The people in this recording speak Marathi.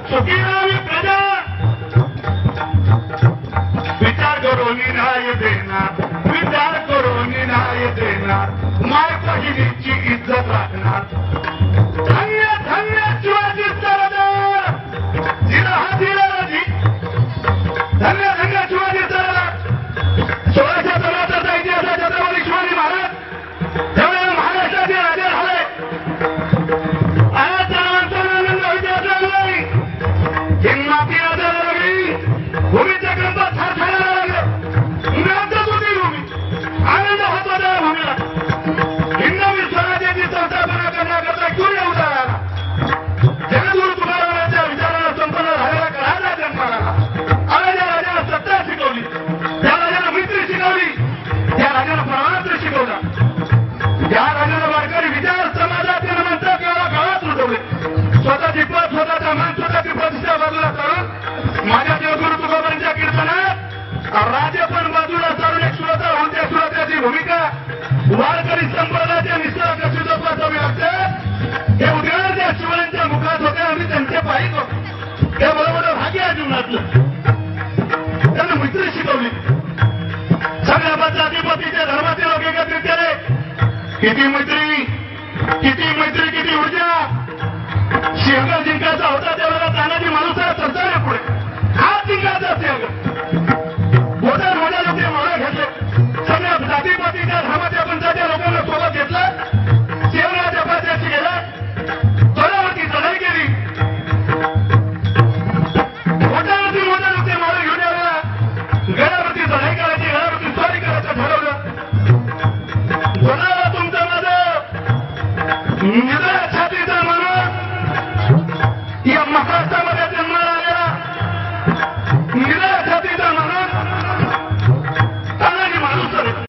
सुखी राहावी प्रजा विचार करून न्याय देणार विचार करून न्याय देणार माय बहिणीची इज्जत राखणार धन्य धन्य शिवाजी सरदार जिला हा दिलाजी धन्य धन्य शिवाजी सरदार 1674चा इतिहास छत्रपती शिवाजी महाराज त्यावेळेला महाराष्ट्राचे राजे झाले आज त्या माणसाला आनंद विचारला नाही हिंमाती राजा लागली भूमीच्या ग्रंथात थरथरायला लागलं नाचत होती भूमी आनंद होतो त्या भूमीला हिंदवी स्वराज्याची संस्थापना करण्याकरता सूर्य उदयाला जगद्गुरु तुकारामांच्या विचाराला संपन्न झालेला काळाचा जन्माला आला ज्या राजाला सत्ता शिकवली त्या राजाला मैत्री शिकवली त्या राजाला परमात्र शिकवला ज्या राजाला वारकरी विचार समाजातील माणसं किंवा गावात रुजवले स्वतःची पद स्वतःचा मान स्वतःची प्रतिष्ठा बाजूला करून माझ्या जगद्गुरु तुकोबांच्या कीर्तनात राजे पण बाजूला सारून एक श्रोता होऊन त्या श्रोत्याची भूमिका वारकरी संप्रदायाच्या निष्ठा कशी जोपासावी लागते हे उद्गार त्या शिवरायांच्या मुखात होते आम्ही त्यांचे पायी करतो हे बरोबर भाग्य आहे जीवनातलं त्यांना मैत्री शिकवली सगळ्या जातीपातीच्या धर्माचे लोक एकत्रित केले किती मैत्री किती ऊर्जा सिंहगड जिंकायचा होता त्यावेळेला तानाजी मालुसरा सरदार पुढे हात जिंकायचा सिंहगड मोठ्या लोक मावळे घेतले सगळ्या जातीपातीच्या धर्माच्या पंचाच्या लोकांना सोबत घेतलं सिंहगडाच्या पात्याशी गेला गडावरती चढाई केली मोठ्यावरती लोक मावळे घेऊन यायला गडावरती चढाई करायची गडावरती स्वारी करायचं ठरवलं गडाला तुमचं माझं निधन